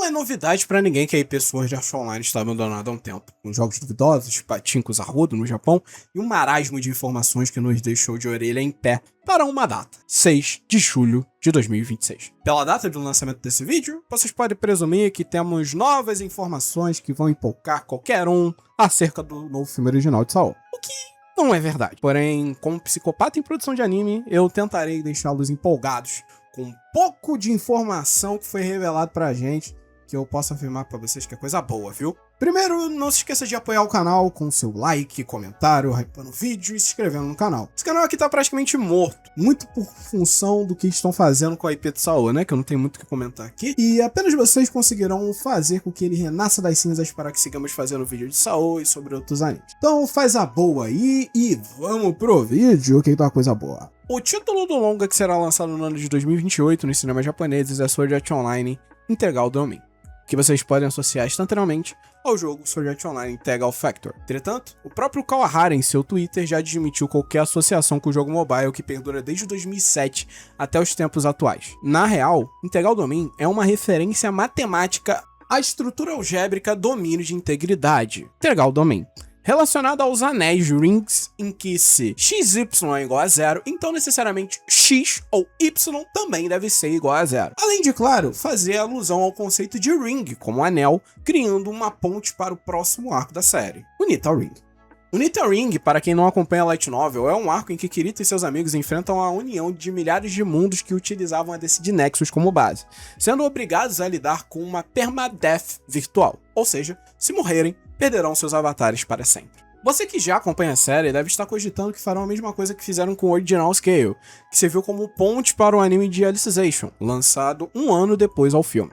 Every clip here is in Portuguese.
é novidade pra ninguém que a IP Sword Art Online está abandonada há um tempo, com jogos duvidosos, patincos a rodo no Japão e um marasmo de informações que nos deixou de orelha em pé para uma data, 6 de julho de 2026. Pela data do lançamento desse vídeo, vocês podem presumir que temos novas informações que vão empolgar qualquer um acerca do novo filme original de Sao. O que não é verdade. Porém, como psicopata em produção de anime, eu tentarei deixá-los empolgados com um pouco de informação que foi revelado pra gente, que eu posso afirmar pra vocês que é coisa boa, viu? Primeiro, não se esqueça de apoiar o canal com seu like, comentário, hypando o vídeo e se inscrevendo no canal. Esse canal aqui tá praticamente morto, muito por função do que estão fazendo com a IP de Sao, né? Que eu não tenho muito o que comentar aqui. E apenas vocês conseguirão fazer com que ele renasça das cinzas para que sigamos fazendo vídeo de Sao e sobre outros animes. Então faz a boa aí e vamos pro vídeo, que tá uma coisa boa. O título do longa que será lançado no ano de 2028 nos cinemas japoneses é Sword Art Online Integral Domain, que vocês podem associar instantaneamente ao jogo Sword Art Online Integral Factor. Entretanto, o próprio Kawahara em seu Twitter já admitiu qualquer associação com o jogo mobile que perdura desde 2007 até os tempos atuais. Na real, Integral Domain é uma referência matemática à estrutura algébrica domínio de integridade, Integral Domain, relacionado aos anéis rings, em que se xy é igual a zero, então necessariamente x ou y também deve ser igual a zero. Além de, claro, fazer alusão ao conceito de ring, como anel, criando uma ponte para o próximo arco da série, o Nita Ring. O Nita Ring, para quem não acompanha a Light Novel, é um arco em que Kirito e seus amigos enfrentam a união de milhares de mundos que utilizavam a DC de Nexus como base, sendo obrigados a lidar com uma permadeath virtual, ou seja, se morrerem, perderão seus avatares para sempre. Você que já acompanha a série deve estar cogitando que farão a mesma coisa que fizeram com o Original Scale, que serviu como ponte para o anime de Alicization, lançado um ano depois ao filme.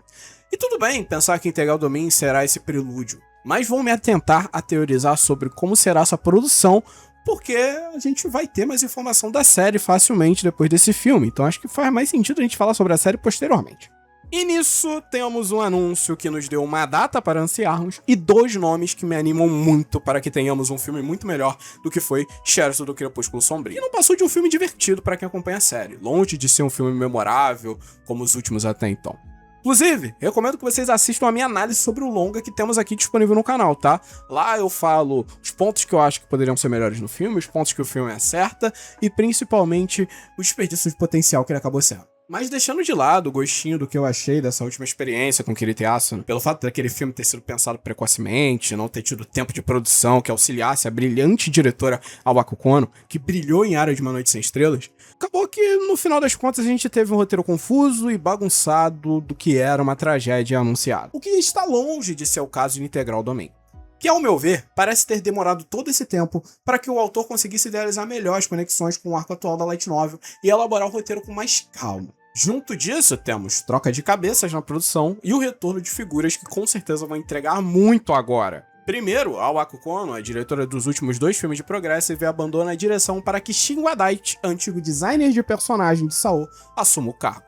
E tudo bem pensar que Integral Domain será esse prelúdio, mas vou me atentar a teorizar sobre como será essa produção, porque a gente vai ter mais informação da série facilmente depois desse filme, então acho que faz mais sentido a gente falar sobre a série posteriormente. E nisso temos um anúncio que nos deu uma data para ansiarmos e dois nomes que me animam muito para que tenhamos um filme muito melhor do que foi Scherzo do Crepúsculo Sombrio. E não passou de um filme divertido para quem acompanha a série, longe de ser um filme memorável como os últimos até então. Inclusive, recomendo que vocês assistam a minha análise sobre o longa que temos aqui disponível no canal, tá? Lá eu falo os pontos que eu acho que poderiam ser melhores no filme, os pontos que o filme acerta e principalmente o desperdício de potencial que ele acabou sendo. Mas deixando de lado o gostinho do que eu achei dessa última experiência com Kirito e Asuna, pelo fato daquele filme ter sido pensado precocemente, não ter tido tempo de produção que auxiliasse a brilhante diretora Awako Kono, que brilhou em Área de Uma Noite Sem Estrelas, acabou que no final das contas a gente teve um roteiro confuso e bagunçado do que era uma tragédia anunciada. O que está longe de ser o caso de Integral Domain, que, ao meu ver, parece ter demorado todo esse tempo para que o autor conseguisse idealizar melhor as conexões com o arco atual da Light Novel e elaborar o roteiro com mais calma. Junto disso, temos troca de cabeças na produção e o retorno de figuras que com certeza vão entregar muito agora. Primeiro, a Awako Kono, a diretora dos últimos dois filmes de Progressive, abandona a direção para que Shin Wadaichi, antigo designer de personagem de Sao, assuma o cargo.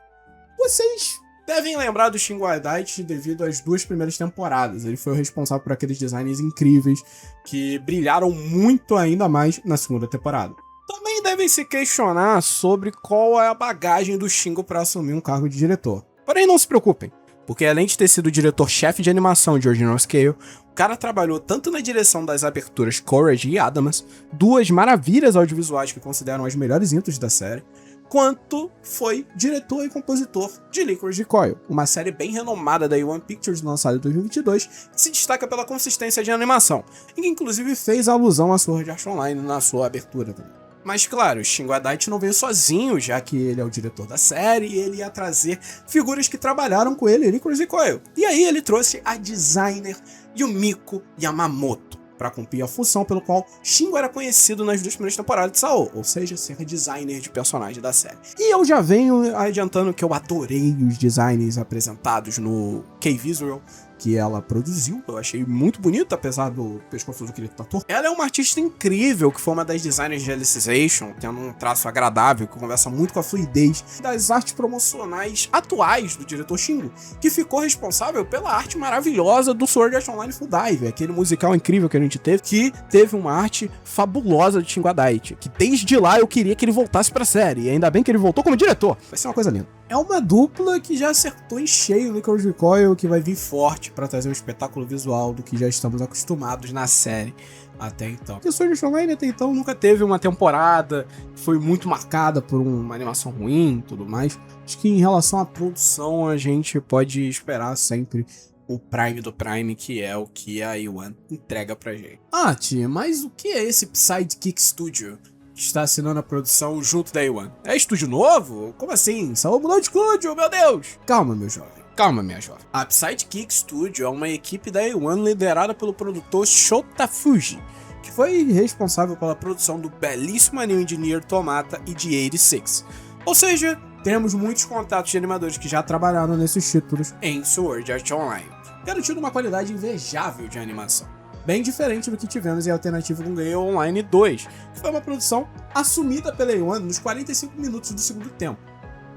Vocês devem lembrar do Shin Wadaichi devido às duas primeiras temporadas. Ele foi o responsável por aqueles designs incríveis que brilharam muito ainda mais na segunda temporada. Também devem se questionar sobre qual é a bagagem do Shingo para assumir um cargo de diretor. Porém, não se preocupem, porque além de ter sido o diretor-chefe de animação de Original Scale, o cara trabalhou tanto na direção das aberturas Courage e Adamas, duas maravilhas audiovisuais que consideram as melhores intros da série, quanto foi diretor e compositor de Licorice Recoil, uma série bem renomada da A1 Pictures lançada em 2022, que se destaca pela consistência de animação, e que inclusive fez alusão a Sword Art Online na sua abertura também. Mas claro, Shin Wadaichi não veio sozinho, já que ele é o diretor da série e ele ia trazer figuras que trabalharam com ele em Licorice Recoil. E aí ele trouxe a designer Yumiko Yamamoto, para cumprir a função pelo qual Shingo era conhecido nas duas primeiras temporadas de Sao, ou seja, ser designer de personagem da série. E eu já venho adiantando que eu adorei os designs apresentados no K-Visual, que ela produziu, eu achei muito bonito, apesar do pescoço do Kirito Tator. Ela é uma artista incrível, que foi uma das designers de Alicization, tendo um traço agradável, que conversa muito com a fluidez das artes promocionais atuais do diretor Shingo, que ficou responsável pela arte maravilhosa do Sword Art Online Full Dive, aquele musical incrível que a gente teve, que teve uma arte fabulosa de Shin Wadaichi, que desde lá eu queria que ele voltasse pra série, e ainda bem que ele voltou como diretor. Vai ser uma coisa linda. é uma dupla que já acertou em cheio no Licorice Recoil, que vai vir forte pra trazer um espetáculo visual do que já estamos acostumados na série até então. Porque Sword Art Online até então nunca teve uma temporada que foi muito marcada por uma animação ruim e tudo mais. Acho que em relação à produção a gente pode esperar sempre o Prime do Prime, que é o que a A1 entrega pra gente. Ah, tia, mas o que é esse Psychic Studio que está assinando a produção junto da A1? É estúdio novo? Como assim? Só mudou de estúdio, meu Deus! Calma, meu jovem. Calma, minha jovem. A Psychic Studio é uma equipe da A1 liderada pelo produtor Shota Fuji, que foi responsável pela produção do belíssimo anime de Nier Automata e de 86. Ou seja, temos muitos contatos de animadores que já trabalharam nesses títulos em Sword Art Online, garantindo uma qualidade invejável de animação. Bem diferente do que tivemos em Alternative com Gale Online 2, que foi uma produção assumida pela A1 nos 45 minutos do segundo tempo,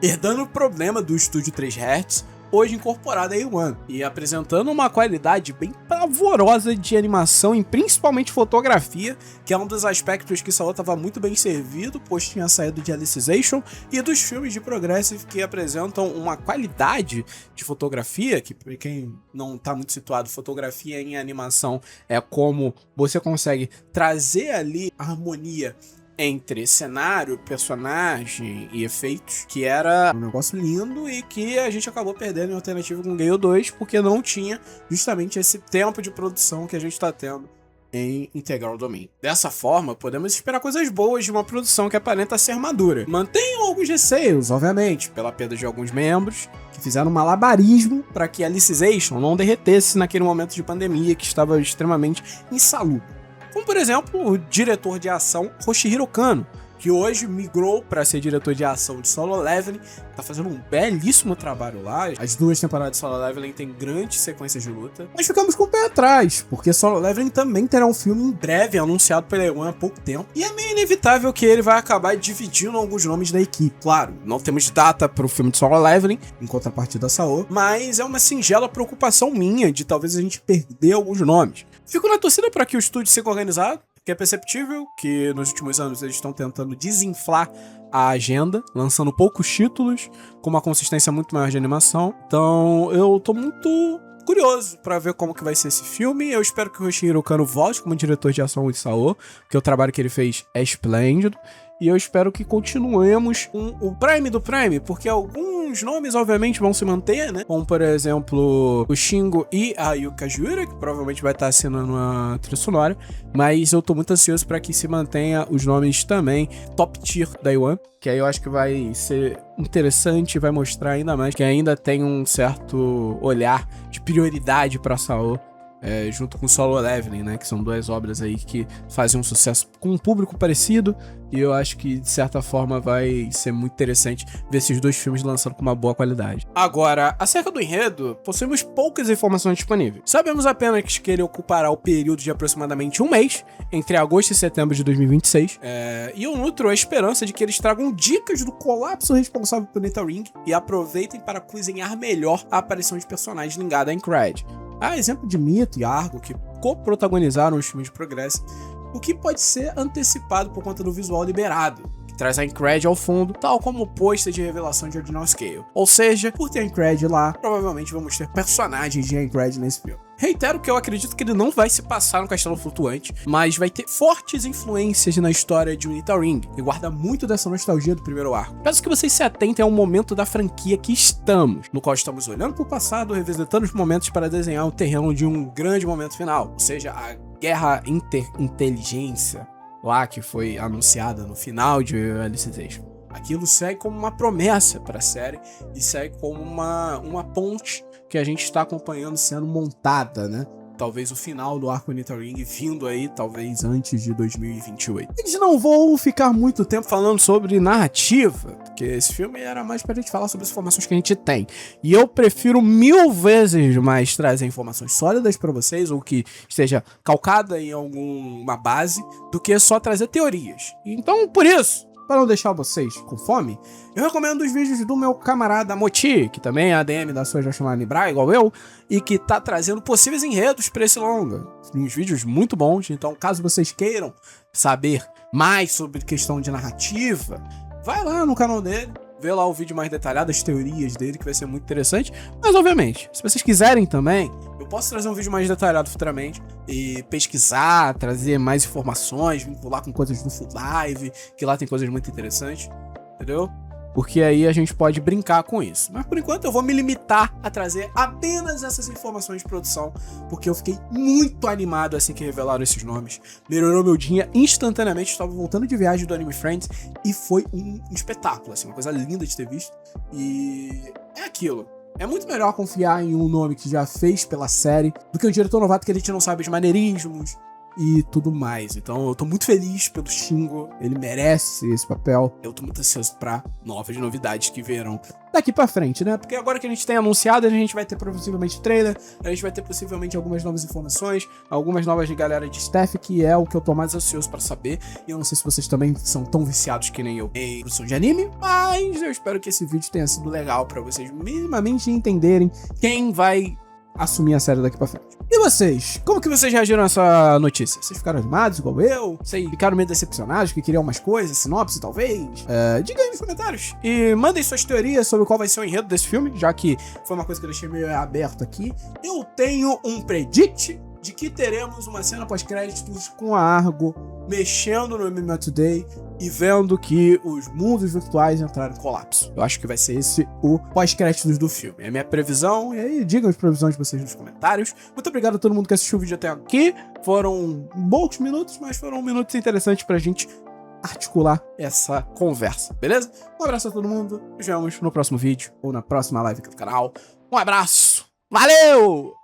herdando o problema do estúdio 3Hz, hoje incorporado à A1, e apresentando uma qualidade bem pavorosa de animação e principalmente fotografia, que é um dos aspectos que Sao estava muito bem servido, pois tinha saído de Alicization e dos filmes de Progressive, que apresentam uma qualidade de fotografia, que para quem não está muito situado, fotografia em animação é como você consegue trazer ali a harmonia entre cenário, personagem e efeitos, que era um negócio lindo e que a gente acabou perdendo em Alternativa com Gale 2, porque não tinha justamente esse tempo de produção que a gente está tendo em Integral Domain. Dessa forma, podemos esperar coisas boas de uma produção que aparenta ser madura. Mantenham alguns receios, obviamente, pela perda de alguns membros, que fizeram um malabarismo para que a Alicization não derretesse naquele momento de pandemia que estava extremamente insalubre. Como, por exemplo, o diretor de ação Hoshihiro Kano, que hoje migrou para ser diretor de ação de Solo Leveling, tá fazendo um belíssimo trabalho lá. As duas temporadas de Solo Leveling têm grandes sequências de luta. Mas ficamos com o pé atrás, porque Solo Leveling também terá um filme em breve, anunciado pela A1 há pouco tempo. E é meio inevitável que ele vai acabar dividindo alguns nomes da equipe. Claro, não temos data para o filme de Solo Leveling, em contrapartida da Sao, mas é uma singela preocupação minha de talvez a gente perder alguns nomes. Fico na torcida para que o estúdio seja organizado, que é perceptível que nos últimos anos eles estão tentando desinflar a agenda, lançando poucos títulos, com uma consistência muito maior de animação. Então eu tô muito curioso pra ver como que vai ser esse filme. Eu espero que o Hoshihiro Kano volte como diretor de ação de Sao, porque o trabalho que ele fez é esplêndido. E eu espero que continuemos o Prime do Prime, porque alguns nomes, obviamente, vão se manter, né? Como, por exemplo, o Shingo e a Yuka Jura, que provavelmente vai estar assinando a trilha sonora. Mas eu tô muito ansioso para que se mantenha os nomes também top tier da A1, que aí eu acho que vai ser interessante e vai mostrar ainda mais que ainda tem um certo olhar de prioridade para Sao. Junto com Solo Leveling, né, que são duas obras aí que fazem um sucesso com um público parecido, e eu acho que de certa forma vai ser muito interessante ver esses dois filmes lançando com uma boa qualidade. Agora, acerca do enredo, possuímos poucas informações disponíveis. Sabemos apenas que ele ocupará o período de aproximadamente um mês, entre agosto e setembro de 2026, e eu nutro a esperança de que eles tragam dicas do colapso responsável pelo Neta Ring e aproveitem para cozinhar melhor a aparição de personagens ligados a Incred. Há exemplo de Mito e Argo, que co-protagonizaram os filmes de Progressive, o que pode ser antecipado por conta do visual liberado, que traz a Incred ao fundo, tal como o pôster de revelação de Ordinal Scale. Ou seja, por ter a Incred lá, provavelmente vamos ter personagens de Incred nesse filme. Reitero que eu acredito que ele não vai se passar no Castelo Flutuante, mas vai ter fortes influências na história de Unita Ring, que guarda muito dessa nostalgia do primeiro arco. Peço que vocês se atentem ao momento da franquia que estamos, no qual estamos olhando para o passado, revisitando os momentos para desenhar o terreno de um grande momento final, ou seja, a guerra interinteligência lá que foi anunciada no final de Alicization. Aquilo segue como uma promessa para a série e segue como uma ponte que a gente está acompanhando sendo montada, né? Talvez o final do arco Neta Ring vindo aí, talvez antes de 2028. Eles não vão ficar muito tempo falando sobre narrativa, porque esse filme era mais pra gente falar sobre as informações que a gente tem. E eu prefiro 1000 vezes mais trazer informações sólidas pra vocês, ou que esteja calcada em alguma base, do que só trazer teorias. Então, por isso, para não deixar vocês com fome, eu recomendo os vídeos do meu camarada Moti, que também é ADM da sua Jasmine Bra, igual eu, e que tá trazendo possíveis enredos para esse longa. Uns vídeos muito bons, então caso vocês queiram saber mais sobre questão de narrativa, vai lá no canal dele, vê lá o vídeo mais detalhado, as teorias dele, que vai ser muito interessante. Mas, obviamente, se vocês quiserem também, eu posso trazer um vídeo mais detalhado futuramente e pesquisar, trazer mais informações, vincular com coisas do Full Live, que lá tem coisas muito interessantes, entendeu? Porque aí a gente pode brincar com isso. Mas por enquanto eu vou me limitar a trazer apenas essas informações de produção, porque eu fiquei muito animado assim que revelaram esses nomes. Melhorou meu dia instantaneamente. Estava voltando de viagem do Anime Friends e foi um espetáculo, assim, uma coisa linda de ter visto. E é aquilo. É muito melhor confiar em um nome que já fez pela série do que um diretor novato que a gente não sabe os maneirismos e tudo mais. Então eu tô muito feliz pelo Shingo, ele merece esse papel. Eu tô muito ansioso pra novas novidades que virão daqui pra frente, né? Porque agora que a gente tem anunciado, a gente vai ter possivelmente trailer, a gente vai ter possivelmente algumas novas informações, algumas novas de galera de staff, que é o que eu tô mais ansioso pra saber. E eu não sei se vocês também são tão viciados que nem eu em produção de anime, mas eu espero que esse vídeo tenha sido legal pra vocês minimamente entenderem quem vai assumir a série daqui pra frente. E vocês? Como que vocês reagiram a essa notícia? Vocês ficaram animados igual eu? Vocês ficaram meio decepcionados, que queriam mais coisas, sinopse talvez? Diga aí nos comentários. E mandem suas teorias sobre qual vai ser o enredo desse filme, já que foi uma coisa que eu deixei meio aberto aqui. Eu tenho um predict de que teremos uma cena pós-créditos com a Argo mexendo no MMA Today e vendo que os mundos virtuais entraram em colapso. Eu acho que vai ser esse o pós-créditos do filme. É a minha previsão, e aí digam as previsões de vocês nos comentários. Muito obrigado a todo mundo que assistiu o vídeo até aqui. Foram poucos minutos, mas foram minutos interessantes pra gente articular essa conversa, beleza? Um abraço a todo mundo, nos vemos no próximo vídeo ou na próxima live aqui do canal. Um abraço, valeu!